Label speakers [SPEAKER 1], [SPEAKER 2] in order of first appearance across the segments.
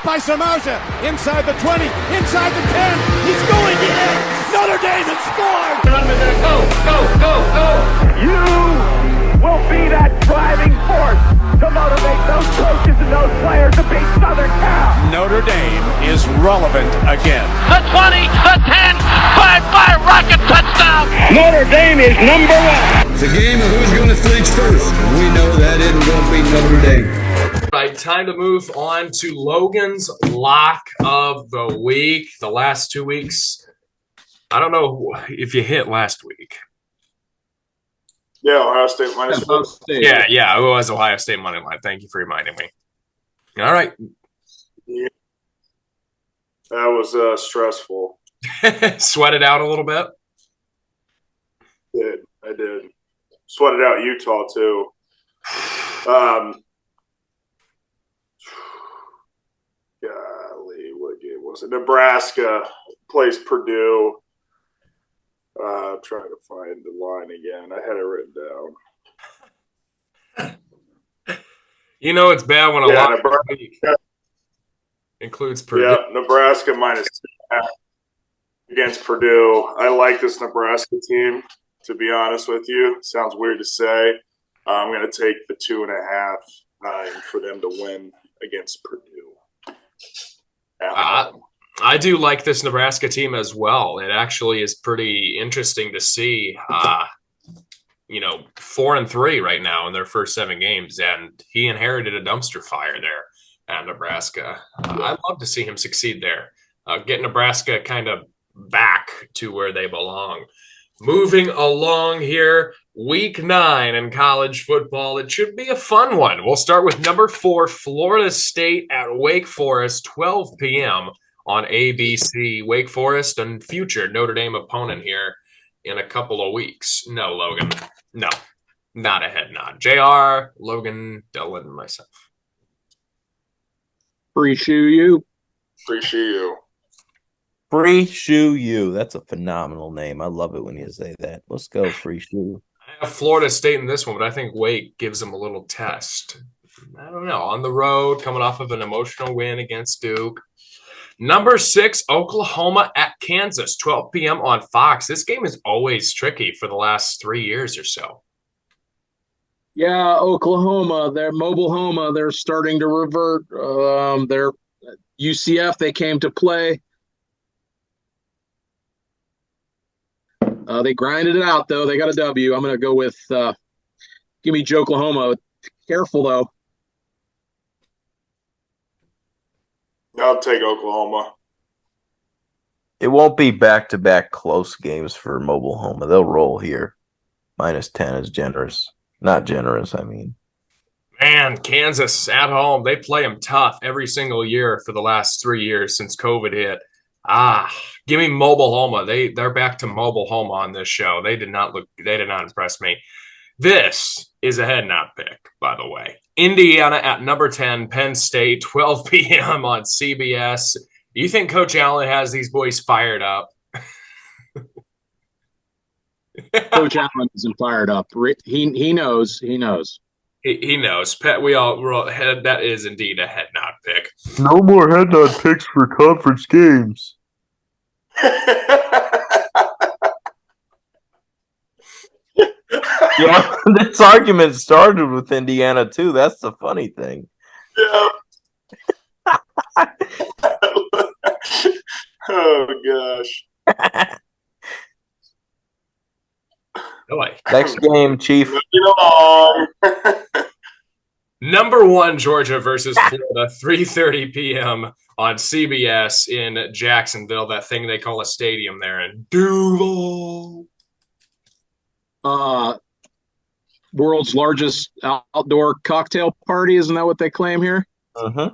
[SPEAKER 1] By Samardzija, inside the 20, inside the 10, he's going in! Notre Dame has scored!
[SPEAKER 2] Go! You will be that driving force to motivate those coaches and those players to beat Southern Cal!
[SPEAKER 1] Notre Dame is relevant again.
[SPEAKER 3] The 20, the 10, 5-5 rocket touchdown!
[SPEAKER 2] Notre Dame is number one!
[SPEAKER 4] It's a game of who's going to flinch first. We know that isn't going to be Notre Dame.
[SPEAKER 5] Right, time to move on to Logan's lock of the week. The last 2 weeks, I don't know if you hit last week.
[SPEAKER 6] Yeah, Ohio State minus 4.
[SPEAKER 5] Yeah, it was Ohio State money line. Thank you for reminding me. All right.
[SPEAKER 6] Yeah. That was stressful.
[SPEAKER 5] Sweat it out a little bit?
[SPEAKER 6] I did. Sweated out Utah, too. Golly, what game was it? Nebraska plays Purdue. I'm trying to find the line again. I had it written down.
[SPEAKER 5] You know it's bad when a lot
[SPEAKER 6] Nebraska
[SPEAKER 5] includes Purdue.
[SPEAKER 6] Yeah, Nebraska minus 2.5 against Purdue. I like this Nebraska team, to be honest with you. Sounds weird to say. I'm going to take the 2.5 for them to win against Purdue.
[SPEAKER 5] I do like this Nebraska team as well. It actually is pretty interesting to see. 4-3 right now in their first 7 games, and he inherited a dumpster fire there at Nebraska. I'd love to see him succeed there. Get Nebraska kind of back to where they belong. Moving along here, week 9 in college football. It should be a fun one. We'll start with number 4, Florida State at Wake Forest, 12 p.m. on ABC. Wake Forest and future Notre Dame opponent here in a couple of weeks. No, Logan. No, not a head nod. JR, Logan, Dylan, and myself.
[SPEAKER 7] Free shoe you.
[SPEAKER 6] Free shoe you.
[SPEAKER 8] Free Shoe U. That's a phenomenal name. I love it when you say that. Let's go, Free Shoe.
[SPEAKER 5] I have Florida State in this one, but I think Wake gives them a little test. I don't know. On the road, coming off of an emotional win against Duke. Number 6, Oklahoma at Kansas, 12 p.m. on Fox. This game is always tricky for the last 3 years or so.
[SPEAKER 7] Yeah, Oklahoma, they're mobile-homa. They're starting to revert. They're UCF, they came to play. They grinded it out, though. They got a W. I'm going to go with give me Oklahoma. Careful, though.
[SPEAKER 6] I'll take Oklahoma.
[SPEAKER 8] It won't be back-to-back close games for Mobile Homa. They'll roll here. Minus 10 is generous. Not generous, I mean.
[SPEAKER 5] Man, Kansas at home. They play them tough every single year for the last 3 years since COVID hit. Give me Mobile Homa. They're back to Mobile Homa on this show. They did not impress me. This is a head nod pick, by the way. Indiana at number 10, Penn State, 12 p.m. on CBS. Do you think Coach Allen has these boys fired up?
[SPEAKER 7] Coach Allen isn't fired up. He knows. He knows.
[SPEAKER 5] He knows. Pat, we're all that is indeed a head nod pick.
[SPEAKER 8] No more head nod picks for conference games. Yeah, this argument started with Indiana too. That's the funny thing.
[SPEAKER 6] Yeah. Oh gosh.
[SPEAKER 8] Next game, Chief.
[SPEAKER 5] Number 1, Georgia versus Florida, 3:30 p.m. on CBS in Jacksonville, that thing they call a stadium there in Duval.
[SPEAKER 7] World's largest outdoor cocktail party, isn't that what they claim here?
[SPEAKER 8] Uh-huh.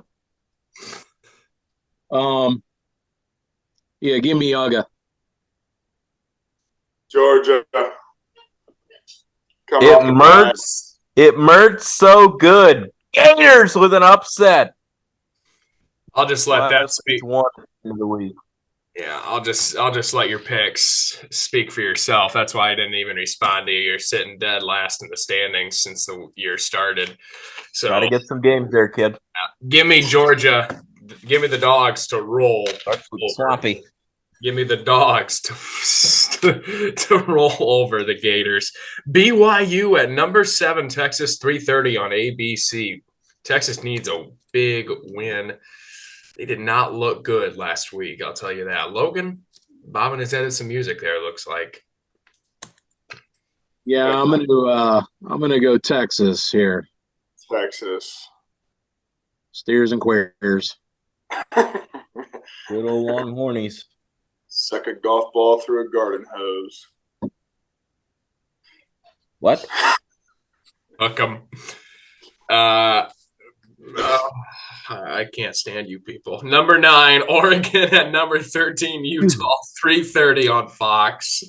[SPEAKER 7] Yeah, give me Yaga.
[SPEAKER 6] Georgia.
[SPEAKER 8] It merged so good. Gators with an upset.
[SPEAKER 5] I'll just let that speak.
[SPEAKER 8] One in the week.
[SPEAKER 5] Yeah, I'll just let your picks speak for yourself. That's why I didn't even respond to you. You're sitting dead last in the standings since the year started. So
[SPEAKER 8] Gotta get some games there, kid.
[SPEAKER 5] Give me Georgia. Give me the dogs to roll.
[SPEAKER 8] Sloppy.
[SPEAKER 5] Give me the dogs to roll over the Gators. BYU at number 7, Texas 3:30 on ABC. Texas needs a big win. They did not look good last week, I'll tell you that. Logan, bobbing his head at some music there, looks like.
[SPEAKER 7] Yeah, I'm gonna go Texas here.
[SPEAKER 6] Texas.
[SPEAKER 7] Steers and queers.
[SPEAKER 8] Good old Longhornies.
[SPEAKER 6] Second golf ball through a garden hose.
[SPEAKER 8] What?
[SPEAKER 5] Hook 'em. I can't stand you people. Number 9, Oregon at number 13, Utah 3:30 on Fox.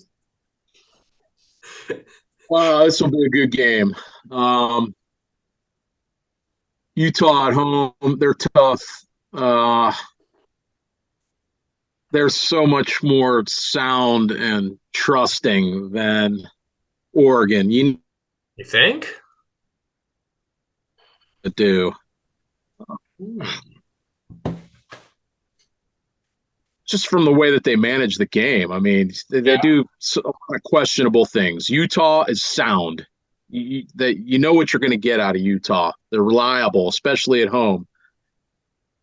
[SPEAKER 7] Wow, this will be a good game. Utah at home, they're tough. They're so much more sound and trusting than Oregon. You
[SPEAKER 5] think?
[SPEAKER 7] Do. Just from the way that they manage the game. I mean, they do questionable things. Utah is sound. You know what you're going to get out of Utah. They're reliable, especially at home.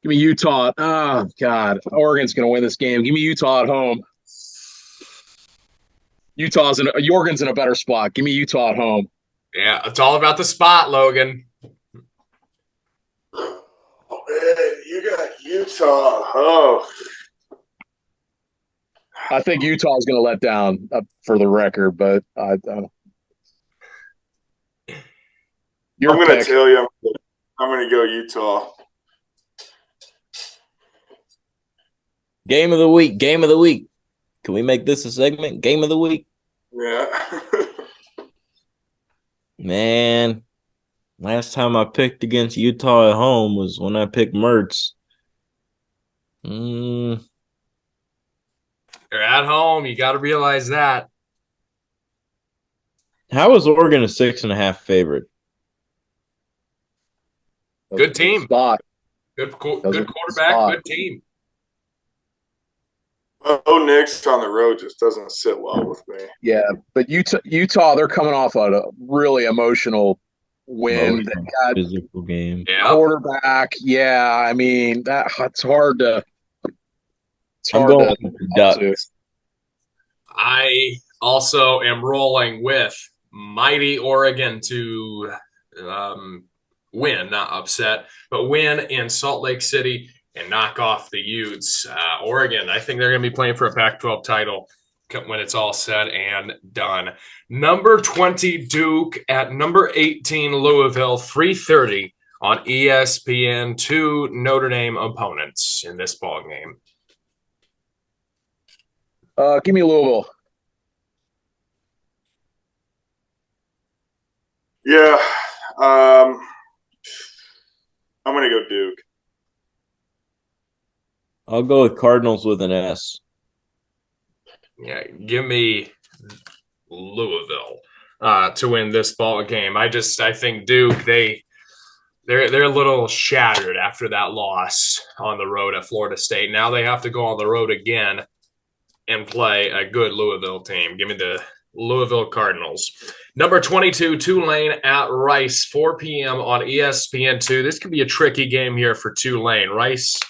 [SPEAKER 7] Give me Utah. Oh, God. Oregon's going to win this game. Give me Utah at home. Oregon's in a better spot. Give me Utah at home.
[SPEAKER 5] Yeah, it's all about the spot, Logan.
[SPEAKER 6] Oh, man, you got Utah. Oh.
[SPEAKER 7] I think Utah is going to let down for the record, but I'm going
[SPEAKER 6] to tell you, I'm going to go Utah.
[SPEAKER 8] Game of the week. Game of the week. Can we make this a segment? Game of the week.
[SPEAKER 6] Yeah.
[SPEAKER 8] Man, last time I picked against Utah at home was when I picked Mertz.
[SPEAKER 5] You're at home. You got to realize that.
[SPEAKER 8] How is Oregon a 6.5 favorite?
[SPEAKER 5] Good team.
[SPEAKER 7] Spot.
[SPEAKER 5] Good quarterback. Good team.
[SPEAKER 6] Oh, Nick's on the road just doesn't sit well with me.
[SPEAKER 7] Yeah, but Utah, they're coming off a really emotional win. They got
[SPEAKER 8] physical game.
[SPEAKER 7] Quarterback. Yeah, I mean it's hard to.
[SPEAKER 8] I'm going with the Ducks.
[SPEAKER 5] I also am rolling with mighty Oregon to win, not upset, but win in Salt Lake City and knock off the Utes. Oregon, I think they're going to be playing for a Pac-12 title when it's all said and done. Number 20, Duke at number 18, Louisville, 3:30 on ESPN. 2 Notre Dame opponents in this ball game.
[SPEAKER 7] Give me Louisville.
[SPEAKER 6] Yeah. I'm going to go Duke.
[SPEAKER 8] I'll go with Cardinals with an S.
[SPEAKER 5] Yeah, give me Louisville to win this ball game. I think Duke, they're a little shattered after that loss on the road at Florida State. Now they have to go on the road again and play a good Louisville team. Give me the Louisville Cardinals. Number 22, Tulane at Rice, 4 p.m. on ESPN2. This could be a tricky game here for Tulane. Rice,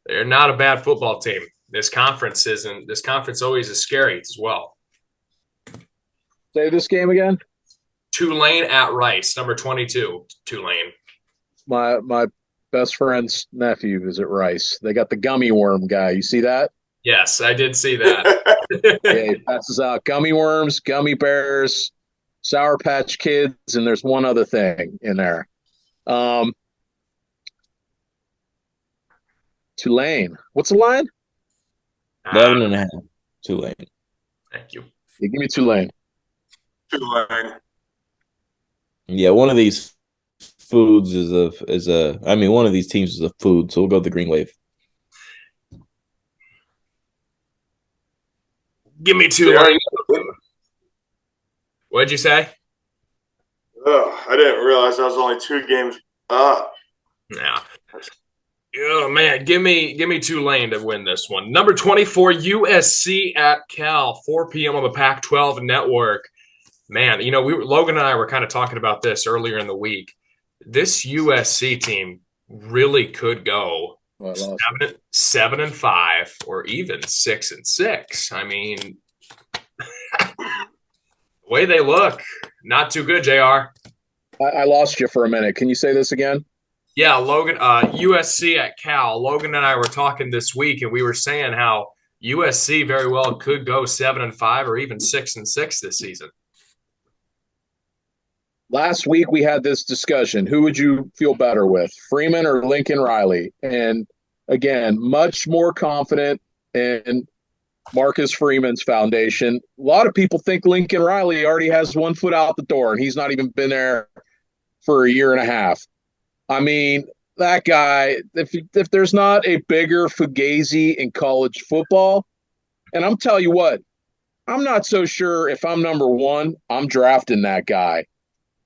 [SPEAKER 5] they're not a bad football team. This conference isn't. This conference always is scary as well.
[SPEAKER 7] Say this game again.
[SPEAKER 5] Tulane at Rice, number 22, Tulane.
[SPEAKER 7] My best friend's nephew is at Rice. They got the gummy worm guy. You see that?
[SPEAKER 5] Yes, I did see that.
[SPEAKER 7] Yeah, he passes out gummy worms, gummy bears, Sour Patch Kids, and there's one other thing in there. Tulane. What's the line?
[SPEAKER 8] 11.5. Tulane.
[SPEAKER 5] Thank you.
[SPEAKER 7] Yeah, give me Tulane.
[SPEAKER 6] Tulane.
[SPEAKER 8] Yeah, one of these foods one of these teams is a food, so we'll go with the Green Wave.
[SPEAKER 5] Give me Tulane. What'd you say?
[SPEAKER 6] Oh, I didn't realize I was only 2 games up.
[SPEAKER 5] Yeah. Oh man, give me Tulane to win this one. Number 24, USC at Cal, 4 p.m. on the Pac-12 network. Man, Logan and I were kind of talking about this earlier in the week. This USC team really could go 7-5 or even 6-6. I mean, the way they look, not too good, JR.
[SPEAKER 7] I lost you for a minute. Can you say this again?
[SPEAKER 5] Yeah, Logan, USC at Cal. Logan and I were talking this week, and we were saying how USC very well could go 7-5 or even 6-6 this season.
[SPEAKER 7] Last week we had this discussion. Who would you feel better with, Freeman or Lincoln Riley? And again, much more confident in Marcus Freeman's foundation. A lot of people think Lincoln Riley already has 1 foot out the door, and he's not even been there for a year and a half. I mean, that guy, if there's not a bigger fugazi in college football, and I'm telling you what, I'm not so sure if I'm number one, I'm drafting that guy.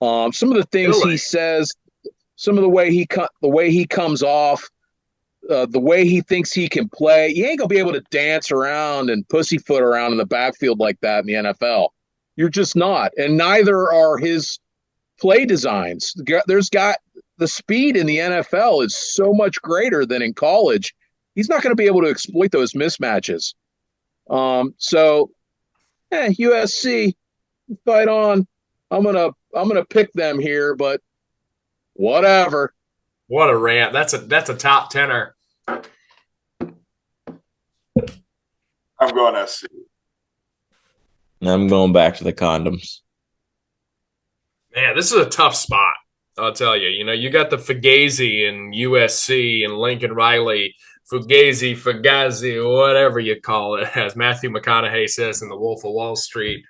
[SPEAKER 7] Some of the things he says, some of the way he comes off, the way he thinks he can play, you ain't gonna be able to dance around and pussyfoot around in the backfield like that in the NFL. You're just not, and neither are his play designs. The speed in the NFL is so much greater than in college. He's not going to be able to exploit those mismatches. USC, fight on. I'm gonna pick them here, but whatever.
[SPEAKER 5] What a rant! That's a top tenner.
[SPEAKER 6] I'm going SC.
[SPEAKER 8] I'm going back to the condoms.
[SPEAKER 5] Man, this is a tough spot. I'll tell you. You got the Fugazi and USC and Lincoln Riley, Fugazi, whatever you call it, as Matthew McConaughey says in The Wolf of Wall Street.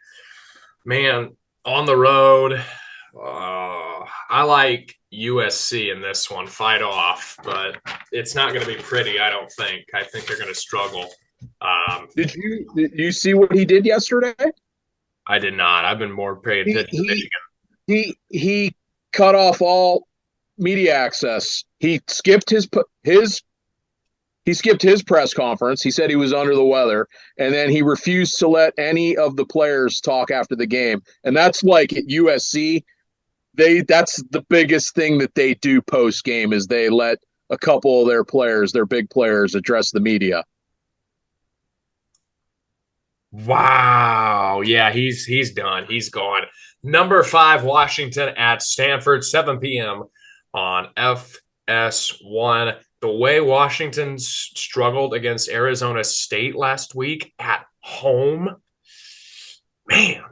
[SPEAKER 5] Man, on the road, I like USC in this one. Fight off, but it's not going to be pretty. I don't think. I think they're going to struggle.
[SPEAKER 7] Did you see what he did yesterday?
[SPEAKER 5] I did not. I've been more paying attention to Michigan.
[SPEAKER 7] He cut off all media access. He skipped his press conference. He said he was under the weather, and then he refused to let any of the players talk after the game. And that's like at USC, that's the biggest thing that they do post game is they let a couple of their players, their big players, address the media.
[SPEAKER 5] Wow. Yeah, he's done. He's gone. Number 5, Washington at Stanford, 7 p.m. on FS1. The way Washington struggled against Arizona State last week at home, man,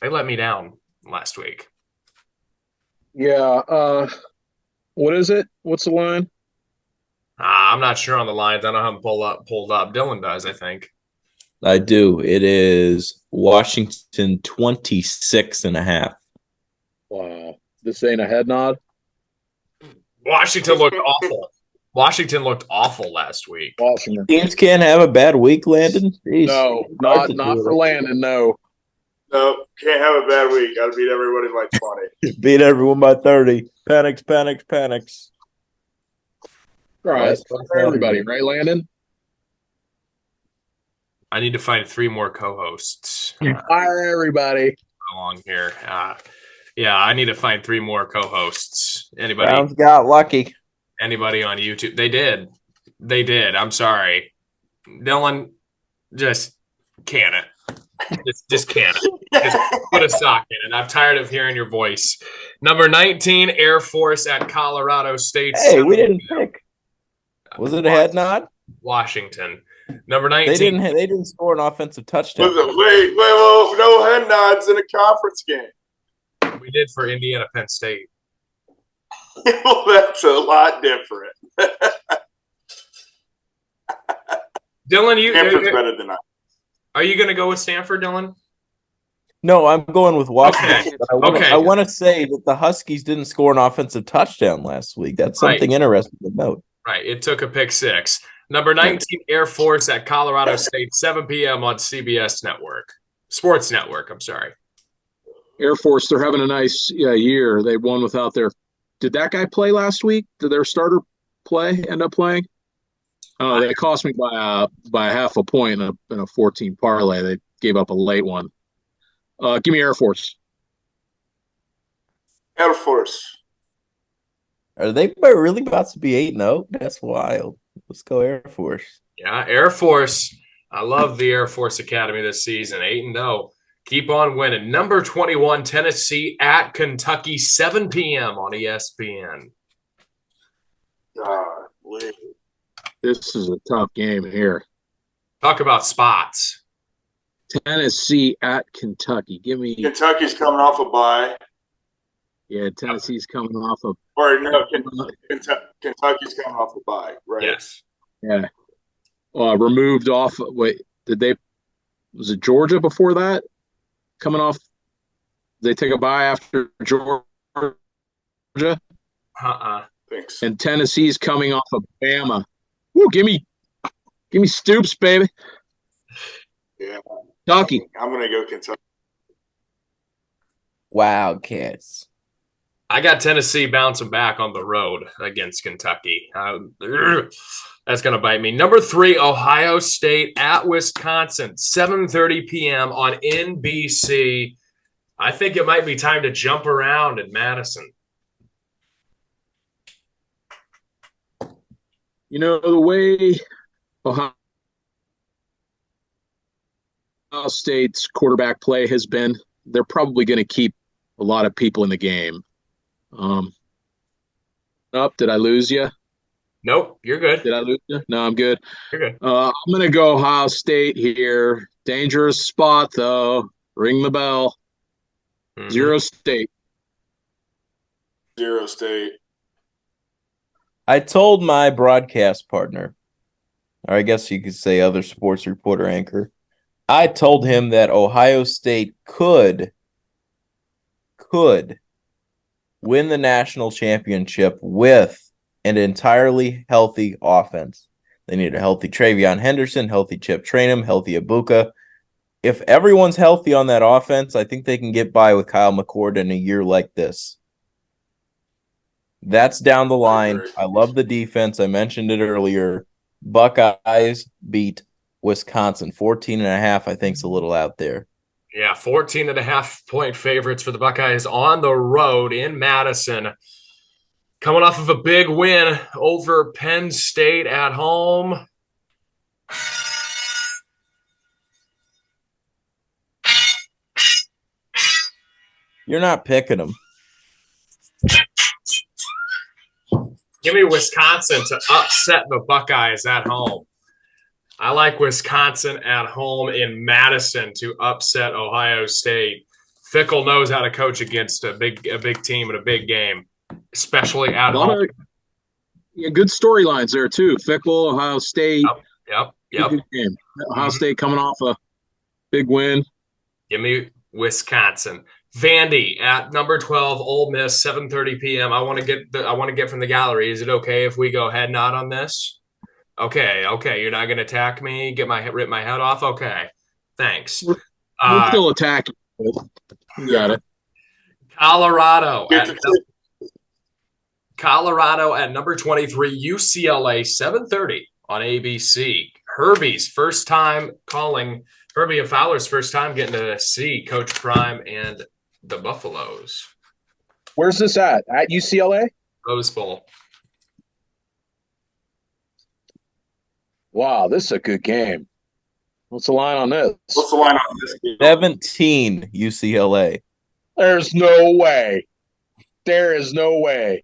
[SPEAKER 5] they let me down last week.
[SPEAKER 7] Yeah. What is it? What's the line?
[SPEAKER 5] I'm not sure on the lines. I don't have them pulled up. Dylan does, I think.
[SPEAKER 8] I do. It is Washington 26.5.
[SPEAKER 7] Wow. This ain't a head nod?
[SPEAKER 5] Washington looked awful. Washington looked awful last week.
[SPEAKER 7] Washington.
[SPEAKER 8] Teams can't have a bad week, Landon. Jeez.
[SPEAKER 7] No, not for Landon, no.
[SPEAKER 6] No, can't have a bad week. Got to beat everybody by 20.
[SPEAKER 8] Beat everyone by 30. Panics.
[SPEAKER 7] All right, for everybody, right, Landon?
[SPEAKER 5] I need to find 3 more co-hosts.
[SPEAKER 7] Fire everybody.
[SPEAKER 5] Along here. Yeah, I need to find 3 more co-hosts. Anybody?
[SPEAKER 8] Browns got lucky.
[SPEAKER 5] Anybody on YouTube? They did. I'm sorry. Dylan, just can it. Just can it. Just put a sock in it. I'm tired of hearing your voice. Number 19, Air Force at Colorado State.
[SPEAKER 8] Hey, we didn't pick. Was it a head nod?
[SPEAKER 5] Washington. Number 19.
[SPEAKER 8] They didn't score an offensive touchdown.
[SPEAKER 6] Wait, no head nods in a conference game.
[SPEAKER 5] We did for Indiana Penn State.
[SPEAKER 6] Well, that's a lot different.
[SPEAKER 5] Dylan,
[SPEAKER 6] Stanford's better than us.
[SPEAKER 5] Are you going to go with Stanford, Dylan?
[SPEAKER 8] No, I'm going with Washington.
[SPEAKER 5] Okay.
[SPEAKER 8] I want to say that the Huskies didn't score an offensive touchdown last week. That's something interesting to note.
[SPEAKER 5] Right. It took a pick 6. Number 19, Air Force at Colorado State, 7 p.m. on CBS Network. Sports Network, I'm sorry.
[SPEAKER 7] Air Force, they're having a nice year. They won without their Did that guy play last week? Did their starter end up playing? Oh, they cost me by half a point in a 14 parlay. They gave up a late one. Give me Air Force.
[SPEAKER 6] Air Force.
[SPEAKER 8] Are they really about to be 8-0? That's wild. Let's go Air Force.
[SPEAKER 5] Yeah, Air Force. I love the Air Force Academy this season. 8-0. Keep on winning. Number 21, Tennessee at Kentucky, 7 p.m. on ESPN.
[SPEAKER 7] This is a tough game here.
[SPEAKER 5] Talk about spots.
[SPEAKER 7] Tennessee at Kentucky. Give me.
[SPEAKER 6] Kentucky's coming off a bye.
[SPEAKER 7] Yeah, Tennessee's coming off a.
[SPEAKER 6] Or no, Kentucky's coming off a bye, right?
[SPEAKER 5] Yes.
[SPEAKER 7] Yeah. Removed off. Wait, was it Georgia before that? Coming off. They take a bye after Georgia.
[SPEAKER 6] Thanks.
[SPEAKER 7] And Tennessee's coming off of Bama. Woo, give me Stoops, baby.
[SPEAKER 6] Yeah.
[SPEAKER 7] Kentucky.
[SPEAKER 6] I'm gonna go Kentucky.
[SPEAKER 8] Wildcats.
[SPEAKER 5] I got Tennessee bouncing back on the road against Kentucky. That's going to bite me. Number 3, Ohio State at Wisconsin, 7:30 p.m. on NBC. I think it might be time to jump around in Madison.
[SPEAKER 7] You know, the way Ohio State's quarterback play has been, they're probably going to keep a lot of people in the game. Did I lose you?
[SPEAKER 5] Nope, you're good.
[SPEAKER 7] Did I lose you? No, I'm good.
[SPEAKER 5] You're good.
[SPEAKER 7] I'm going to go Ohio State here. Dangerous spot, though. Ring the bell.
[SPEAKER 5] Mm-hmm.
[SPEAKER 7] 0 State.
[SPEAKER 6] 0 State.
[SPEAKER 8] I told my broadcast partner, or I guess you could say other sports reporter anchor, I told him that Ohio State could win the national championship with an entirely healthy offense. They need a healthy Travion Henderson, healthy Chip Trainum, healthy Ibuka. If everyone's healthy on that offense, I think they can get by with Kyle McCord in a year like this. That's down the line. I love the defense. I mentioned it earlier. Buckeyes beat Wisconsin. 14.5, I think, is a little out there.
[SPEAKER 5] Yeah, 14.5 point favorites for the Buckeyes on the road in Madison. Coming off of a big win over Penn State at home.
[SPEAKER 8] You're not picking them.
[SPEAKER 5] Give me Wisconsin to upset the Buckeyes at home. I like Wisconsin at home in Madison to upset Ohio State. Fickle knows how to coach against a big team in a big game, especially at home.
[SPEAKER 7] Good storylines there too. Fickle, Ohio State.
[SPEAKER 5] Yep.
[SPEAKER 7] Good game. Ohio State coming off a big win.
[SPEAKER 5] Give me Wisconsin. Vandy at number 12, Ole Miss, 7:30 p.m. I want to get from the gallery. Is it okay if we go head nod on this? Okay. You're not going to attack me, rip my head off. Okay, thanks.
[SPEAKER 7] We're still attacking. You got it.
[SPEAKER 5] Colorado at number 23, UCLA, 7:30 on ABC. Herbie and Fowler's first time getting to see Coach Prime and the Buffaloes.
[SPEAKER 7] Where's this at? At UCLA?
[SPEAKER 5] Rose Bowl.
[SPEAKER 7] Wow, this is a good game. What's the line on this?
[SPEAKER 6] What's the line on this game?
[SPEAKER 8] 17 UCLA.
[SPEAKER 7] There's no way. There is no way.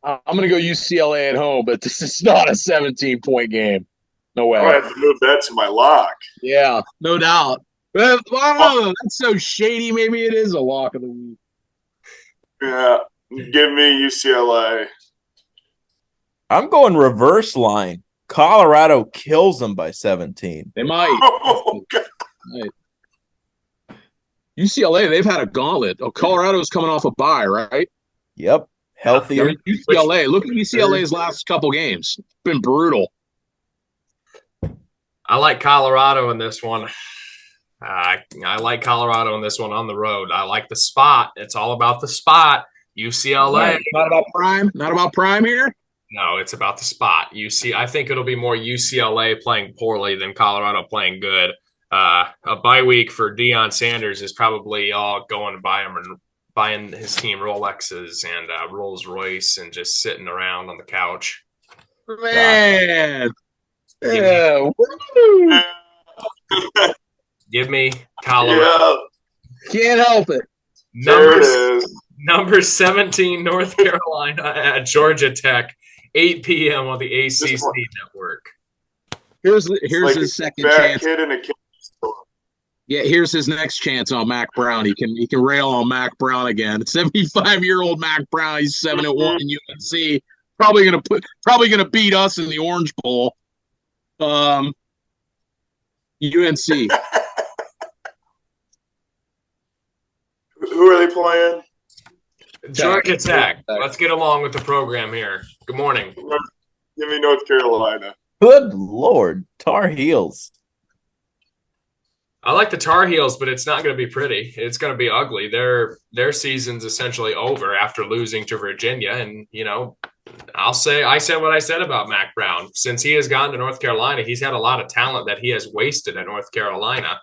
[SPEAKER 7] I'm going to go UCLA at home, but this is not a 17-point game. No way.
[SPEAKER 6] I'm going to have to move that to my lock.
[SPEAKER 7] Yeah, no doubt. But, wow, that's so shady. Maybe it is a lock of the week.
[SPEAKER 6] Yeah, give me UCLA.
[SPEAKER 8] I'm going reverse line. Colorado kills them by 17.
[SPEAKER 7] They might.
[SPEAKER 6] Oh, God.
[SPEAKER 7] UCLA, they've had a gauntlet. Oh, Colorado's coming off a bye, right?
[SPEAKER 8] Yep. Healthier.
[SPEAKER 7] UCLA. Look at UCLA's last couple games. It's been brutal.
[SPEAKER 5] I like Colorado in this one. I like Colorado in this one on the road. I like the spot. It's all about the spot. UCLA.
[SPEAKER 7] Not about prime. Not about prime here.
[SPEAKER 5] No, it's about the spot. I think it'll be more UCLA playing poorly than Colorado playing good. A bye week for Deion Sanders is probably all going to buying his team Rolexes and Rolls Royce and just sitting around on the couch.
[SPEAKER 7] Man.
[SPEAKER 5] Yeah.
[SPEAKER 7] Woo.
[SPEAKER 5] Give me Colorado.
[SPEAKER 6] Yeah,
[SPEAKER 7] Can't help it.
[SPEAKER 6] there it is.
[SPEAKER 5] Number 17, North Carolina at Georgia Tech, 8 p.m. on the ACC network.
[SPEAKER 7] Here's
[SPEAKER 6] Like
[SPEAKER 7] his
[SPEAKER 6] a
[SPEAKER 7] second
[SPEAKER 6] fat
[SPEAKER 7] chance.
[SPEAKER 6] kid in a candy store.
[SPEAKER 7] Yeah, here's his next chance on Mac Brown. He can rail on Mac Brown again. 75-year-old Mac Brown. He's 7-1 in UNC. Probably gonna beat us in the Orange Bowl. UNC.
[SPEAKER 6] Who are they playing?
[SPEAKER 5] Georgia Tech. Let's get along with the program here. Good morning.
[SPEAKER 6] Give me North Carolina.
[SPEAKER 8] Good Lord. Tar Heels.
[SPEAKER 5] I like the Tar Heels, but it's not going to be pretty. It's going to be ugly. Their season's essentially over after losing to Virginia. And, I said what I said about Mac Brown. Since he has gone to North Carolina, he's had a lot of talent that he has wasted at North Carolina.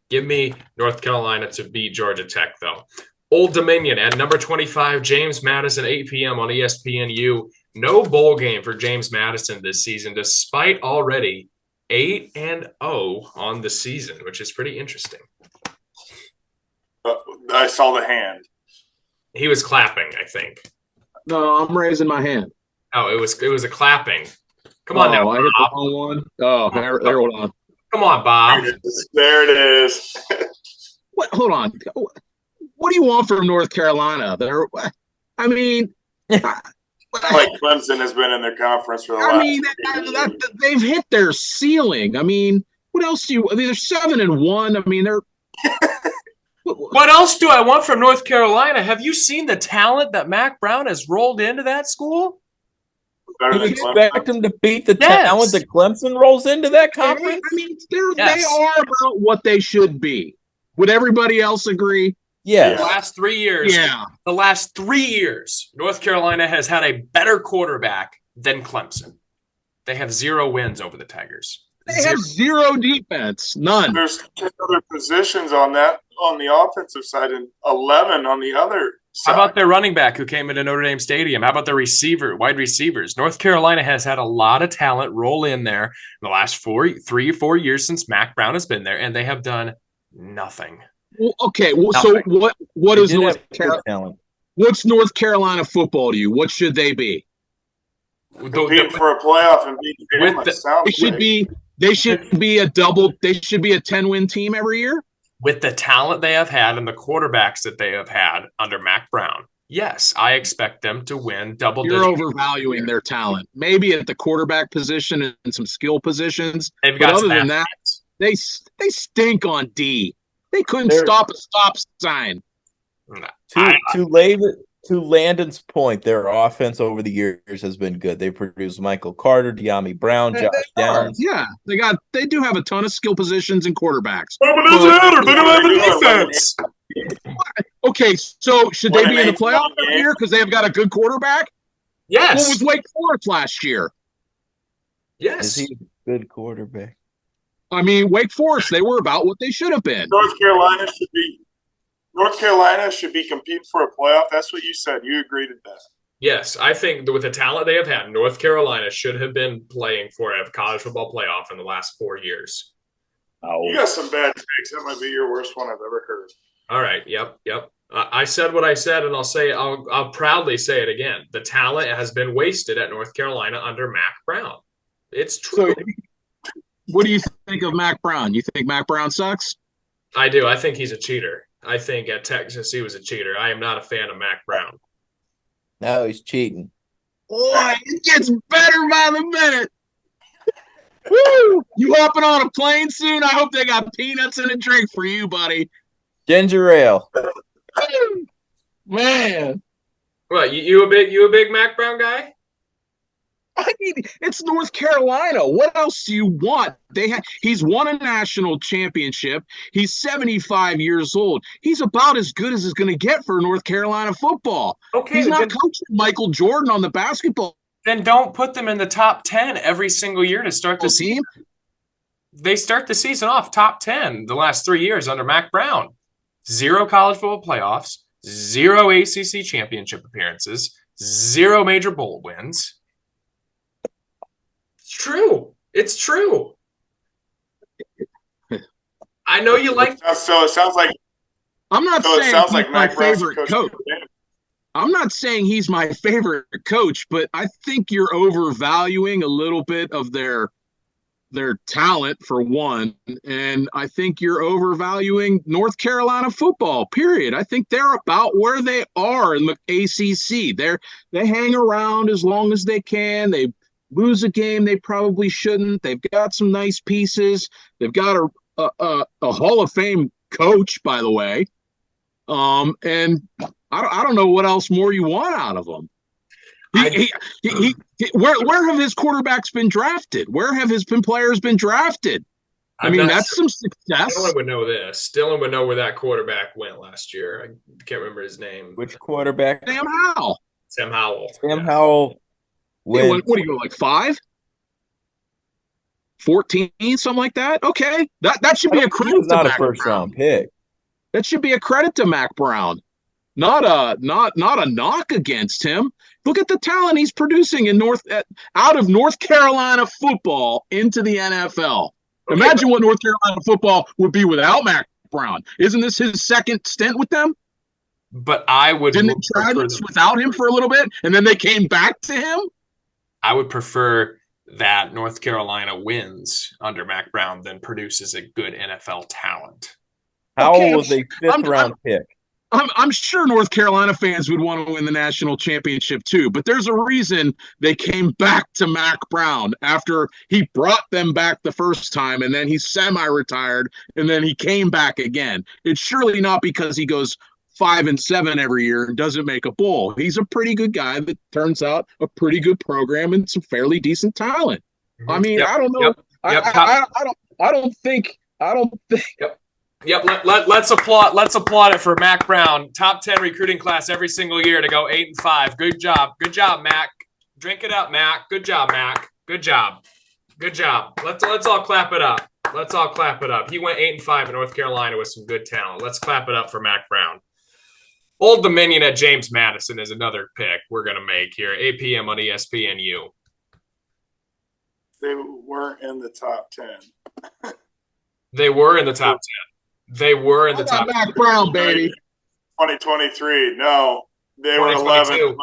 [SPEAKER 5] Give me North Carolina to beat Georgia Tech, though. Old Dominion at number 25, James Madison, 8 p.m. on ESPNU. No bowl game for James Madison this season, despite already 8-0 on the season, which is pretty interesting.
[SPEAKER 6] I saw the hand.
[SPEAKER 5] He was clapping, I think.
[SPEAKER 7] No, I'm raising my hand.
[SPEAKER 5] Oh, it was a clapping. Come on now,
[SPEAKER 7] I hit the
[SPEAKER 5] Bob.
[SPEAKER 7] wrong one. Oh, there, hold on.
[SPEAKER 5] Come on, Bob.
[SPEAKER 6] There it is.
[SPEAKER 7] What? Hold on. What do you want from North Carolina?
[SPEAKER 6] Like Clemson has been in their conference for the last.
[SPEAKER 7] They've hit their ceiling. What else do you? They're 7-1. They're.
[SPEAKER 5] What else do I want from North Carolina? Have you seen the talent that Mac Brown has rolled into that school?
[SPEAKER 6] Better
[SPEAKER 8] You
[SPEAKER 6] than
[SPEAKER 8] expect
[SPEAKER 6] Clemson.
[SPEAKER 8] them to beat the
[SPEAKER 5] Yes.
[SPEAKER 8] talent that Clemson rolls into that conference?
[SPEAKER 7] They
[SPEAKER 5] Yes.
[SPEAKER 7] are about what they should be. Would everybody else agree?
[SPEAKER 8] Yes.
[SPEAKER 5] The last 3 years.
[SPEAKER 7] Yeah.
[SPEAKER 5] The last 3 years, North Carolina has had a better quarterback than Clemson. They have 0 wins over the Tigers.
[SPEAKER 7] They have 0 defense. None.
[SPEAKER 6] There's 10 other positions on the offensive side and 11 on the other side.
[SPEAKER 5] How about their running back who came into Notre Dame Stadium? How about their wide receivers? North Carolina has had a lot of talent roll in there in the last 3 or 4 years since Mac Brown has been there, and they have done nothing.
[SPEAKER 7] Well, okay. Well, so
[SPEAKER 5] Nothing.
[SPEAKER 7] what
[SPEAKER 8] They
[SPEAKER 7] is
[SPEAKER 8] did
[SPEAKER 7] North
[SPEAKER 8] have good
[SPEAKER 7] Carolina?
[SPEAKER 8] talent.
[SPEAKER 7] What's North Carolina football to you? What should they be?
[SPEAKER 6] Competing for a playoff and beating Bama sounds
[SPEAKER 7] They should
[SPEAKER 6] great.
[SPEAKER 7] be. They should be a double. They should be a 10-win team every year.
[SPEAKER 5] With the talent they have had and the quarterbacks that they have had under Mac Brown, yes, I expect them to win double
[SPEAKER 7] You're
[SPEAKER 5] digits.
[SPEAKER 7] overvaluing their talent. Maybe at the quarterback position and some skill positions.
[SPEAKER 5] They've
[SPEAKER 7] But
[SPEAKER 5] got
[SPEAKER 7] other
[SPEAKER 5] some
[SPEAKER 7] than that,
[SPEAKER 5] athletes.
[SPEAKER 7] they stink on D. They couldn't
[SPEAKER 8] They're-
[SPEAKER 7] stop a stop sign.
[SPEAKER 8] To Landon's point, their offense over the years has been good. They produced Michael Carter, De'Ami Brown, Josh Downs.
[SPEAKER 7] Yeah, they do have a ton of skill positions and quarterbbacks.
[SPEAKER 5] But it doesn't matter. They don't have a defense.
[SPEAKER 7] Okay, so should they
[SPEAKER 6] When
[SPEAKER 7] be in the
[SPEAKER 6] they
[SPEAKER 7] playoff
[SPEAKER 6] make
[SPEAKER 7] every year because they have got a good quarterback?
[SPEAKER 5] Yes.
[SPEAKER 7] What was Wake Forest last year?
[SPEAKER 5] Yes.
[SPEAKER 8] Is he a good quarterback?
[SPEAKER 7] Wake Forest, they were about what they should have been.
[SPEAKER 6] North Carolina should be competing for a playoff. That's what you said. You agreed to that.
[SPEAKER 5] Yes, I think that with the talent they have had, North Carolina should have been playing for a college football playoff in the last 4 years.
[SPEAKER 6] You got some bad takes. That might be your worst one I've ever heard.
[SPEAKER 5] All right. Yep. I said what I said, and I'll proudly say it again. The talent has been wasted at North Carolina under Mac Brown. It's true.
[SPEAKER 7] So, what do you think of Mac Brown? You think Mac Brown sucks?
[SPEAKER 5] I do. I think he's a cheater. I think at Texas he was a cheater. I am not a fan of Mac Brown.
[SPEAKER 8] No, he's cheating.
[SPEAKER 7] Boy, it gets better by the minute. Woo! You hopping on a plane soon? I hope they got peanuts and a drink for you, buddy.
[SPEAKER 8] Ginger ale.
[SPEAKER 7] Man.
[SPEAKER 5] What, you a big Mac Brown guy?
[SPEAKER 7] I mean, it's North Carolina. What else do you want? He's won a national championship. He's 75 years old. He's about as good as it's going to get for North Carolina football.
[SPEAKER 5] Okay,
[SPEAKER 7] He's not coaching Michael Jordan on the basketball
[SPEAKER 5] then don't put them in the top 10 every single year to start the
[SPEAKER 7] team.
[SPEAKER 5] season. They start the season off top 10 the last 3 years under Mac Brown. 0 college football playoffs, 0 ACC championship appearances, 0 major bowl wins. It's true. It's true. I know you like.
[SPEAKER 6] So it sounds like.
[SPEAKER 7] I'm not
[SPEAKER 6] So it
[SPEAKER 7] saying
[SPEAKER 6] sounds
[SPEAKER 7] he's
[SPEAKER 6] like
[SPEAKER 7] my
[SPEAKER 6] Mac Brown's
[SPEAKER 7] favorite coach. I'm not saying he's my favorite coach, but I think you're overvaluing a little bit of their talent for one, and I think you're overvaluing North Carolina football, period. I think they're about where they are in the ACC. They hang around as long as they can. They lose a game they probably shouldn't. They've got some nice pieces. They've got a Hall of Fame coach, by the way. And I don't know what else more you want out of him. Where have his quarterbacks been drafted? Where have his players been drafted? I mean, that's some success.
[SPEAKER 5] Dylan would know this. Dylan would know where that quarterback went last year. I can't remember his name.
[SPEAKER 8] Which quarterback?
[SPEAKER 7] Sam Howell.
[SPEAKER 5] Sam Howell.
[SPEAKER 8] Howell.
[SPEAKER 7] What do you go, like 5? 14, something like that? Okay. That should be a credit to
[SPEAKER 8] not
[SPEAKER 7] Mac
[SPEAKER 8] a first
[SPEAKER 7] Brown.
[SPEAKER 8] round pick.
[SPEAKER 7] That should be a credit to Mac Brown. Not a knock against him. Look at the talent he's producing out of North Carolina football into the NFL. Okay, imagine what North Carolina football would be without Mac Brown. Isn't this his second stint with them?
[SPEAKER 5] But I would.
[SPEAKER 7] Didn't they try this without him for a little bit, and then they came back to him?
[SPEAKER 5] I would prefer that North Carolina wins under Mac Brown than produces a good NFL talent.
[SPEAKER 8] Howell was a fifth-round pick.
[SPEAKER 7] I'm sure North Carolina fans would want to win the national championship too, but there's a reason they came back to Mac Brown after he brought them back the first time, and then he's semi-retired, and then he came back again. It's surely not because he goes 5-7 every year and doesn't make a bowl. He's a pretty good guy that turns out a pretty good program and some fairly decent talent. I mean, I don't know. I don't think.
[SPEAKER 5] Yep. Let's applaud it for Mac Brown. Top 10 recruiting class every single year to go 8-5. Good job, Mac. Drink it up, Mac. Good job, Mac. Good job. Let's all clap it up. He went 8-5 in North Carolina with some good talent. Let's clap it up for Mac Brown. Old Dominion at James Madison is another pick we're gonna make here. 8 p.m. on ESPNU.
[SPEAKER 6] They weren't in the top 10.
[SPEAKER 5] They were in the top 10. They were in the top 10.
[SPEAKER 7] Mac Brown, baby.
[SPEAKER 6] 2023. No, they were 11th.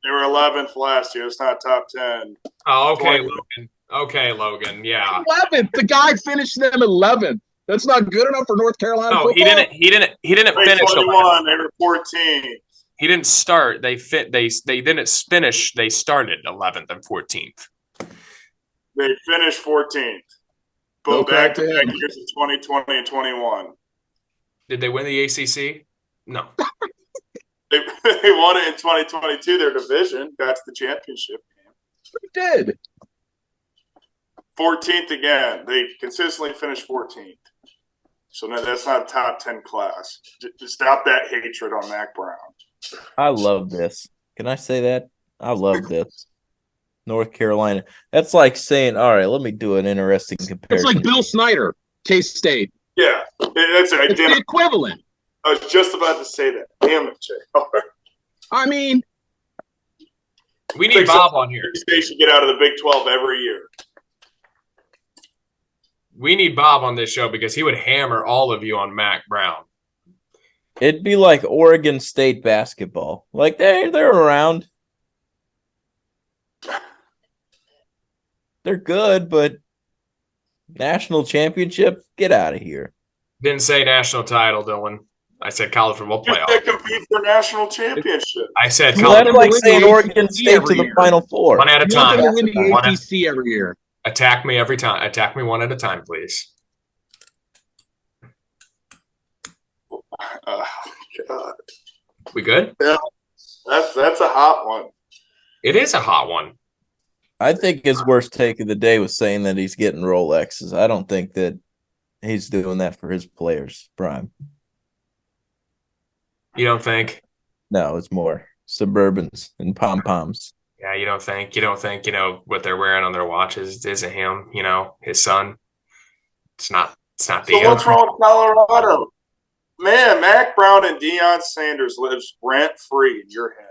[SPEAKER 6] They were 11th last year. It's not top 10.
[SPEAKER 5] Oh, okay, Logan. Okay, Logan. Yeah.
[SPEAKER 7] 11th. The guy finished them 11th. That's not good enough for North Carolina.
[SPEAKER 5] No,
[SPEAKER 7] football?
[SPEAKER 5] He didn't finish
[SPEAKER 6] 21. They were 14.
[SPEAKER 5] He didn't start. They didn't finish. They started 11th and 14th.
[SPEAKER 6] They finished 14th. Both back-to-back years in 2020 and 21.
[SPEAKER 5] Did they win the ACC? No.
[SPEAKER 6] They won it in 2022. Their division got to the championship game.
[SPEAKER 7] They did.
[SPEAKER 6] 14th again. They consistently finished 14th. So no, that's not a top 10 class. Just stop that hatred on Mac Brown.
[SPEAKER 8] I love this. Can I say that? I love this. North Carolina. That's like saying, all right, let me do an interesting comparison.
[SPEAKER 7] It's like Bill Snyder, K-State.
[SPEAKER 6] Yeah, that's it.
[SPEAKER 7] It's the equivalent.
[SPEAKER 6] I was just about to say that. Damn it, Jay.
[SPEAKER 7] I mean,
[SPEAKER 5] we need Bob on here.
[SPEAKER 6] They should get out of the Big 12 every year.
[SPEAKER 5] We need Bob on this show because he would hammer all of you on Mac Brown.
[SPEAKER 8] It'd be like Oregon State basketball. Like they're around. They're good, but national championship, get out of here.
[SPEAKER 5] Didn't say national title, Dylan. I said college football playoff.
[SPEAKER 6] They compete for national championship.
[SPEAKER 5] I said
[SPEAKER 8] college. That's like saying Oregon State to the Final Four.
[SPEAKER 5] One at a time.
[SPEAKER 7] Win the ACC every year.
[SPEAKER 5] Attack me every time. Attack me one at a time, please.
[SPEAKER 6] Oh, God.
[SPEAKER 5] We good?
[SPEAKER 6] Yeah, that's a hot one.
[SPEAKER 5] It is a hot one.
[SPEAKER 8] I think his worst take of the day was saying that he's getting Rolexes. I don't think that he's doing that for his players, Prime.
[SPEAKER 5] You don't think?
[SPEAKER 8] No, it's more Suburbans and pom-poms.
[SPEAKER 5] Yeah, you don't think, what they're wearing on their watches isn't him, his son. It's not the
[SPEAKER 6] So what's wrong with Colorado? Man, Mac Brown and Deion Sanders lives rent-free in your head.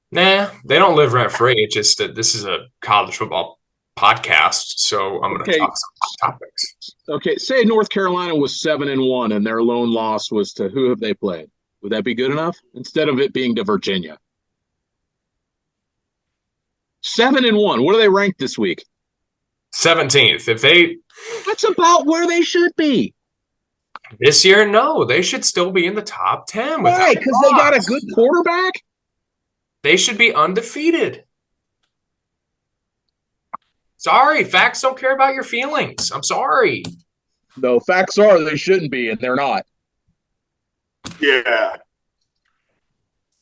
[SPEAKER 5] Nah, they don't live rent-free. It's just that this is a college football podcast, so I'm going to talk some topics.
[SPEAKER 7] Okay, say North Carolina was 7-1 and their lone loss was to who have they played? Would that be good enough? Instead of it being to Virginia. 7-1. What are they ranked this week?
[SPEAKER 5] 17th.
[SPEAKER 7] That's about where they should be.
[SPEAKER 5] This year, no. They should still be in the top 10.
[SPEAKER 7] Why? Because they got a good quarterback?
[SPEAKER 5] They should be undefeated. Sorry, facts don't care about your feelings. I'm sorry.
[SPEAKER 7] No, facts are they shouldn't be, and they're not.
[SPEAKER 6] Yeah.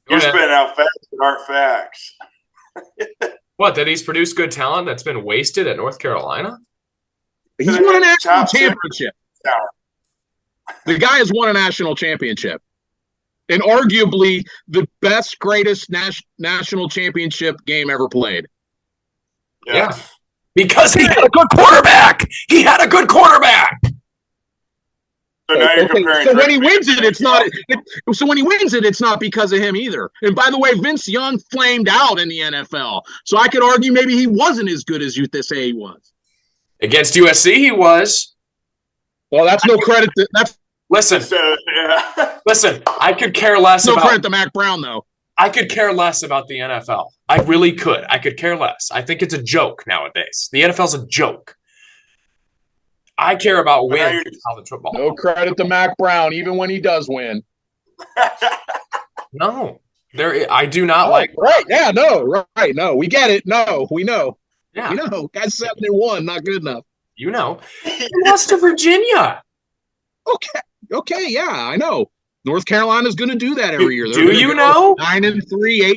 [SPEAKER 6] You're spitting out facts that aren't facts.
[SPEAKER 5] What, that he's produced good talent that's been wasted at North Carolina?
[SPEAKER 7] He's won a national championship. The guy has won a national championship. And arguably the best, greatest national championship game ever played.
[SPEAKER 5] Yeah. Because he had a good quarterback. He had a good quarterback.
[SPEAKER 6] So now you're comparing.
[SPEAKER 7] So when he wins it, it's not. So when he wins it, it's not because of him either. And by the way, Vince Young flamed out in the NFL. So I could argue maybe he wasn't as good as you say he was.
[SPEAKER 5] Against USC, he was.
[SPEAKER 7] Well, that's no credit.
[SPEAKER 5] Listen. Listen. I could care less.
[SPEAKER 7] No credit to Mac Brown, though.
[SPEAKER 5] I could care less about the NFL. I really could. I could care less. I think it's a joke nowadays. The NFL's a joke. I care about wins in college football.
[SPEAKER 7] No credit to Mac Brown, even when he does win.
[SPEAKER 5] No. I do not like.
[SPEAKER 7] Right. Yeah, no. Right. No. We get it. No. We know.
[SPEAKER 5] Yeah.
[SPEAKER 7] We know. Guys 7-1, not good enough.
[SPEAKER 5] You know. He lost to Virginia.
[SPEAKER 7] Okay. Yeah, I know. North Carolina's going to do that every year.
[SPEAKER 5] Do you know?
[SPEAKER 7] 9-3,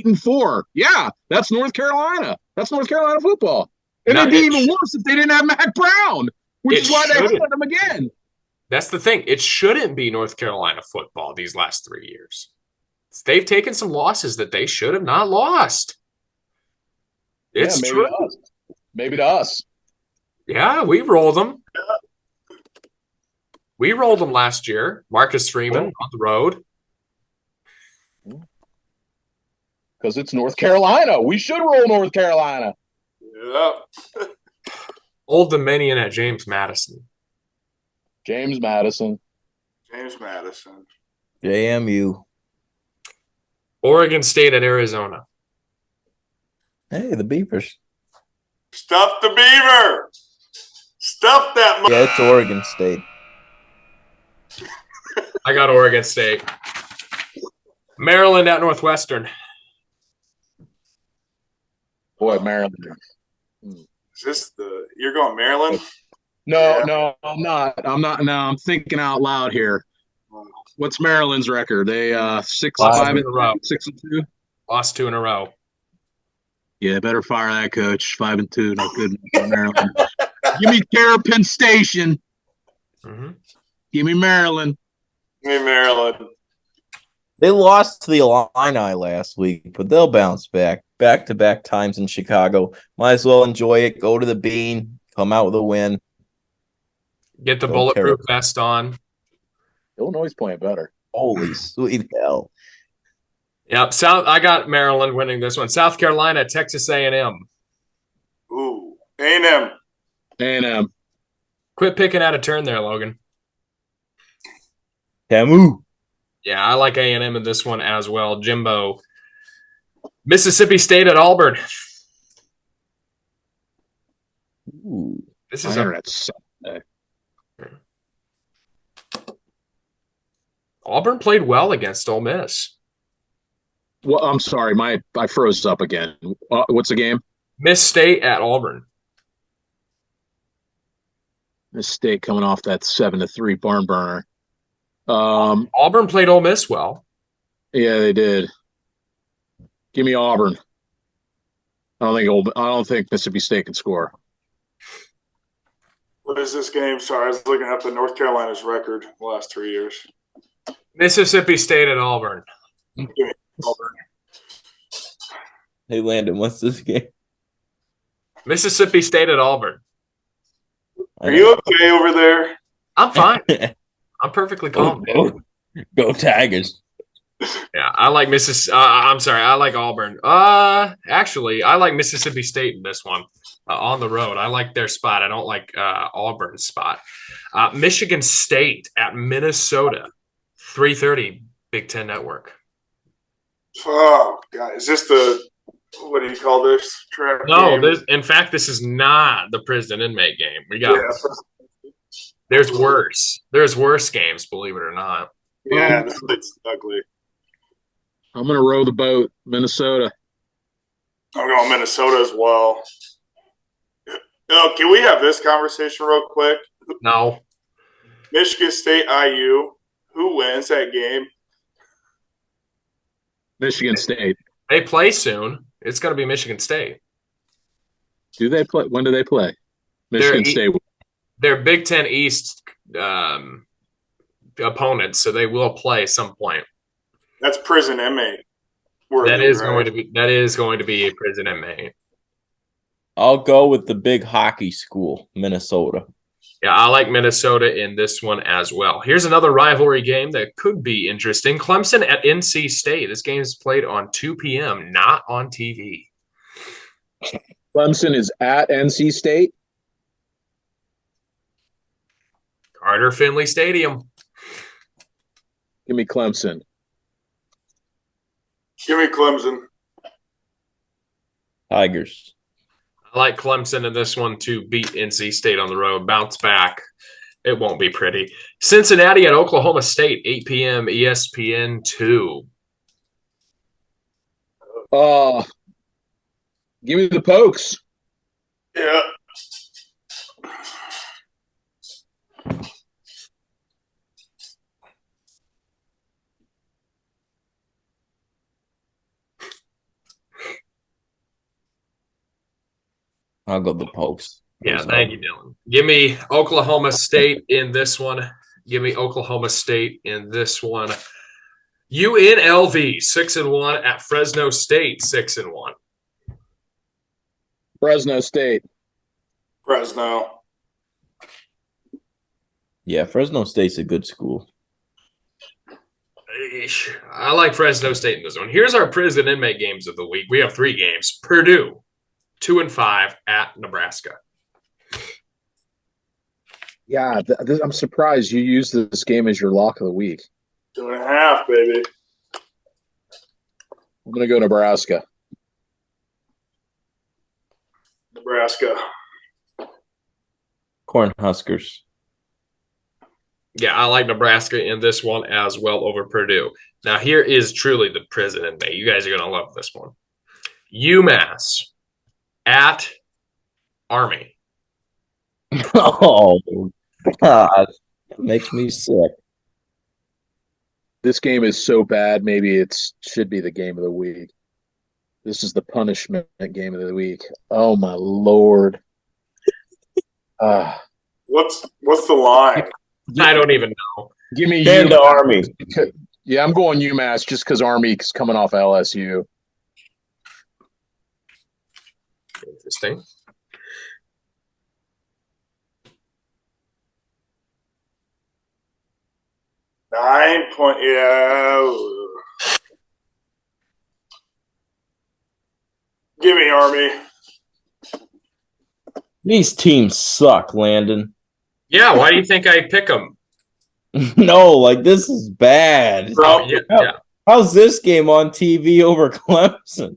[SPEAKER 7] 8-4. Yeah, that's North Carolina. That's North Carolina football. And it'd be even worse if they didn't have Mac Brown, which is why they hired him again.
[SPEAKER 5] That's the thing. It shouldn't be North Carolina football these last 3 years. They've taken some losses that they should have not lost. It's
[SPEAKER 7] maybe
[SPEAKER 5] true.
[SPEAKER 7] To us. Maybe to us.
[SPEAKER 5] Yeah, we rolled them. We rolled them last year. Marcus Freeman on the road.
[SPEAKER 7] Because it's North Carolina. We should roll North Carolina.
[SPEAKER 6] Yep.
[SPEAKER 5] Old Dominion at James Madison.
[SPEAKER 7] James Madison.
[SPEAKER 8] JMU.
[SPEAKER 5] Oregon State at Arizona.
[SPEAKER 8] Hey, the Beavers.
[SPEAKER 6] Stuff the beaver. Stuff that.
[SPEAKER 8] Yeah, it's Oregon State.
[SPEAKER 5] I got Oregon State. Maryland at Northwestern.
[SPEAKER 7] Boy, Maryland.
[SPEAKER 6] Is this you're going Maryland?
[SPEAKER 7] No, I'm not. No, I'm thinking out loud here. What's Maryland's record? They 6-5
[SPEAKER 5] in a row.
[SPEAKER 7] 6-2.
[SPEAKER 5] Lost 2 in a row.
[SPEAKER 7] Yeah, better fire that coach. 5-2, not good enough for Maryland. Give me Terrapin Station.
[SPEAKER 5] Mm-hmm.
[SPEAKER 7] Give me Maryland.
[SPEAKER 6] Give me Maryland.
[SPEAKER 8] They lost to the Illini last week, but they'll bounce back. Back-to-back times in Chicago. Might as well enjoy it. Go to the Bean. Come out with a win.
[SPEAKER 5] Get the bulletproof vest on.
[SPEAKER 7] Illinois is playing better.
[SPEAKER 8] Holy sweet hell.
[SPEAKER 5] Yep. I got Maryland winning this one. South Carolina, Texas A&M.
[SPEAKER 6] Ooh. A&M.
[SPEAKER 7] A&M.
[SPEAKER 5] Quit picking out a turn there, Logan.
[SPEAKER 8] Tamu.
[SPEAKER 5] Yeah, I like A&M in this one as well. Jimbo. Mississippi State at Auburn.
[SPEAKER 8] Ooh.
[SPEAKER 5] This is Auburn played well against Ole Miss.
[SPEAKER 7] Well, I'm sorry, I froze up again. What's the game?
[SPEAKER 5] Miss State at Auburn.
[SPEAKER 7] Miss State coming off that 7-3 barn burner.
[SPEAKER 5] Auburn played Ole Miss well.
[SPEAKER 7] Yeah, they did. Give me Auburn. I don't think Mississippi State can score.
[SPEAKER 6] What is this game? Sorry, I was looking up the North Carolina's record the last 3 years.
[SPEAKER 5] Mississippi State at Auburn.
[SPEAKER 6] Auburn.
[SPEAKER 8] Hey, Landon, what's this game?
[SPEAKER 5] Mississippi State at Auburn.
[SPEAKER 6] Are you okay over there?
[SPEAKER 5] I'm fine. I'm perfectly calm.
[SPEAKER 8] Go Tigers.
[SPEAKER 5] Yeah, I like I like Auburn. Actually, I like Mississippi State in this one on the road. I like their spot. I don't like Auburn's spot. Michigan State at Minnesota, 3:30, Big Ten Network.
[SPEAKER 6] Oh God, is this what do you call this? Trap
[SPEAKER 5] No,
[SPEAKER 6] game?
[SPEAKER 5] in fact, this is not the prison inmate game. There's worse. There's worse games, believe it or not.
[SPEAKER 6] Yeah, it's ugly.
[SPEAKER 7] I'm going to row the boat, Minnesota.
[SPEAKER 6] I'm going Minnesota as well. Can we have this conversation real quick?
[SPEAKER 5] No.
[SPEAKER 6] Michigan State, IU. Who wins that game?
[SPEAKER 7] Michigan State.
[SPEAKER 5] They play soon. It's going to be Michigan State.
[SPEAKER 7] Do they play? When do they play? Michigan State.
[SPEAKER 5] They're Big Ten East opponents, so they will play some point.
[SPEAKER 6] That's prison inmate.
[SPEAKER 5] That is going to be a prison inmate.
[SPEAKER 8] I'll go with the big hockey school, Minnesota.
[SPEAKER 5] Yeah, I like Minnesota in this one as well. Here's another rivalry game that could be interesting. Clemson at NC State. This game is played on 2 p.m., not on TV.
[SPEAKER 7] Clemson is at NC State.
[SPEAKER 5] Carter Finley Stadium.
[SPEAKER 7] Give me Clemson.
[SPEAKER 6] Give me Clemson.
[SPEAKER 8] Tigers.
[SPEAKER 5] I like Clemson in this one to beat NC State on the road. Bounce back. It won't be pretty. Cincinnati at Oklahoma State, 8 p.m. ESPN 2.
[SPEAKER 7] Give me the Pokes.
[SPEAKER 6] Yeah.
[SPEAKER 8] I'll go the Pokes.
[SPEAKER 5] Yeah, thank you, Dylan. Give me Oklahoma State in this one. Give me Oklahoma State in this one. UNLV 6-1 at Fresno State 6-1.
[SPEAKER 7] Fresno State.
[SPEAKER 6] Fresno.
[SPEAKER 8] Yeah, Fresno State's a good school.
[SPEAKER 5] I like Fresno State in this one. Here's our prison inmate games of the week. We have 3 games. Purdue 2-5 at Nebraska.
[SPEAKER 7] Yeah, I'm surprised you used this game as your lock of the week.
[SPEAKER 6] 2.5, baby.
[SPEAKER 7] I'm going to go Nebraska.
[SPEAKER 6] Nebraska.
[SPEAKER 8] Cornhuskers.
[SPEAKER 5] Yeah, I like Nebraska in this one as well over Purdue. Now, here is truly the prison inmate. You guys are going to love this one. UMass at Army.
[SPEAKER 8] Oh, God. That makes me sick.
[SPEAKER 7] This game is so bad, maybe it should be the game of the week. This is the punishment game of the week. Oh, my Lord.
[SPEAKER 6] What's the line?
[SPEAKER 5] I don't even know.
[SPEAKER 7] Give me
[SPEAKER 8] the Army.
[SPEAKER 7] Yeah, I'm going UMass just because Army's coming off LSU.
[SPEAKER 5] Interesting.
[SPEAKER 6] Yeah. Give me Army.
[SPEAKER 8] These teams suck, Landon.
[SPEAKER 5] Yeah, why do you think I pick them?
[SPEAKER 8] No, like this is bad.
[SPEAKER 5] Yeah.
[SPEAKER 8] How's this game on TV over Clemson?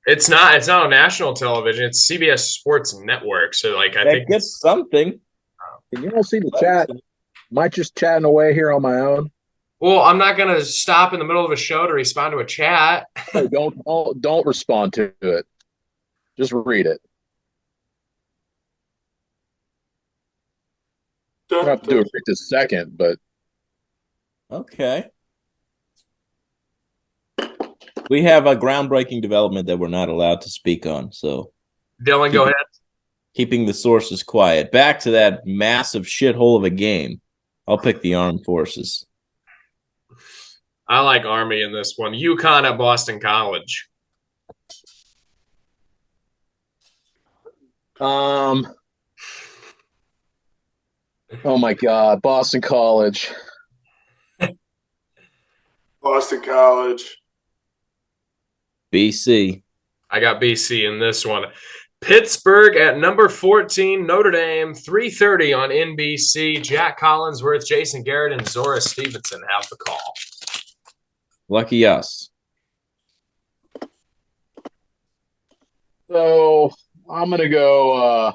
[SPEAKER 5] It's not on national television. It's CBS Sports Network. So, I think
[SPEAKER 8] gets something.
[SPEAKER 7] Can you all see the chat? Am I just chatting away here on my own?
[SPEAKER 5] Well, I'm not going to stop in the middle of a show to respond to a chat.
[SPEAKER 7] Hey, don't respond to it. Just read it. I don't have to do it right this second, but
[SPEAKER 8] Okay. We have a groundbreaking development that we're not allowed to speak on. So,
[SPEAKER 5] Dylan, go ahead.
[SPEAKER 8] Keeping the sources quiet. Back to that massive shithole of a game. I'll pick the Armed Forces.
[SPEAKER 5] I like Army in this one. UConn at Boston College.
[SPEAKER 7] Oh my God, Boston College.
[SPEAKER 6] Boston College.
[SPEAKER 8] BC.
[SPEAKER 5] I got BC in this one. Pittsburgh at number 14, Notre Dame, 3:30 on NBC. Jack Collinsworth, Jason Garrett, and Zora Stevenson have the call.
[SPEAKER 8] Lucky us.
[SPEAKER 7] So I'm going to go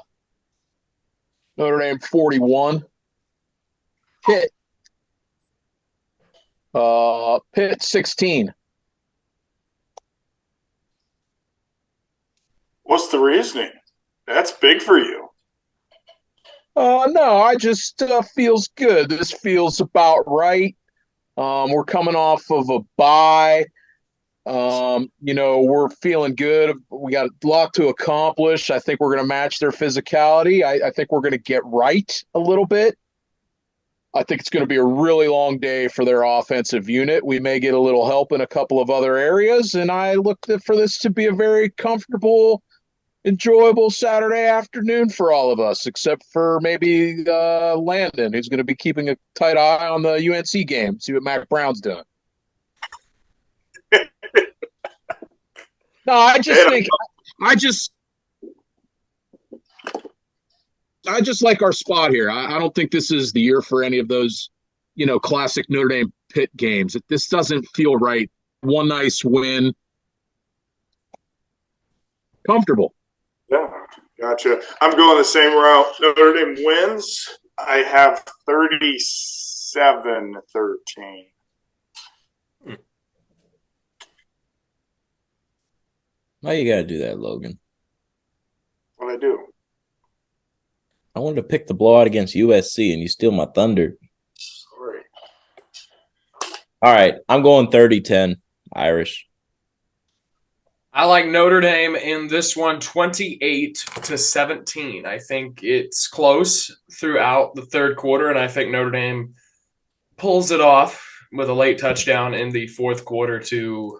[SPEAKER 7] Notre Dame 41. Pitt 16.
[SPEAKER 6] What's the reasoning? That's big for you.
[SPEAKER 7] No, I just feels good. This feels about right. We're coming off of a bye. We're feeling good. We got a lot to accomplish. I think we're going to match their physicality. I think we're going to get right a little bit. I think it's going to be a really long day for their offensive unit. We may get a little help in a couple of other areas, and I look for this to be a very comfortable, enjoyable Saturday afternoon for all of us, except for maybe Landen, who's going to be keeping a tight eye on the UNC game, see what Mac Brown's doing. No, I just like our spot here. I don't think this is the year for any of those, classic Notre Dame Pitt games. This doesn't feel right. One nice win. Comfortable.
[SPEAKER 6] Yeah, gotcha. I'm going the same route. Notre Dame wins. I have 37-13.
[SPEAKER 8] Why you got to do that, Logan?
[SPEAKER 6] What I do?
[SPEAKER 8] I wanted to pick the blowout against USC, and you steal my thunder.
[SPEAKER 6] Sorry.
[SPEAKER 8] All right, I'm going 30-10 Irish.
[SPEAKER 5] I like Notre Dame in this one, 28-17. I think it's close throughout the third quarter, and I think Notre Dame pulls it off with a late touchdown in the fourth quarter to,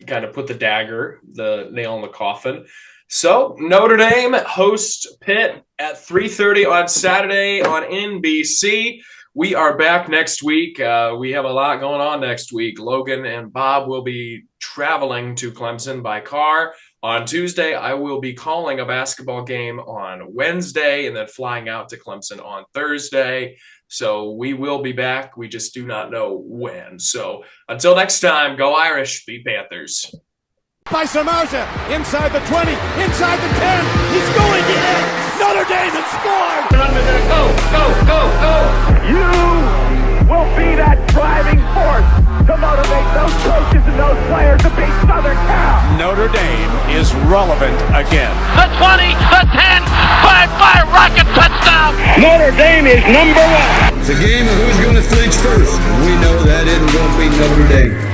[SPEAKER 5] kind of put the nail in the coffin. So Notre Dame hosts Pitt at 3:30 on Saturday on NBC. We are back next week. We have a lot going on next week. Logan and Bob will be traveling to Clemson by car. On Tuesday, I will be calling a basketball game on Wednesday and then flying out to Clemson on Thursday. So we will be back. We just do not know when. So until next time, go Irish, beat Panthers.
[SPEAKER 1] By Samardzija, inside the 20, inside the 10, he's going in! Notre Dame has scored!
[SPEAKER 2] Go, go, go, go! You will be that driving force to motivate those coaches and those players to beat Southern Cal!
[SPEAKER 1] Notre Dame is relevant again.
[SPEAKER 3] The 20, the 10, 5-5 rocket touchdown.
[SPEAKER 2] Notre Dame is number one!
[SPEAKER 4] It's a game of who's going to flinch first. We know that isn't going to be Notre Dame.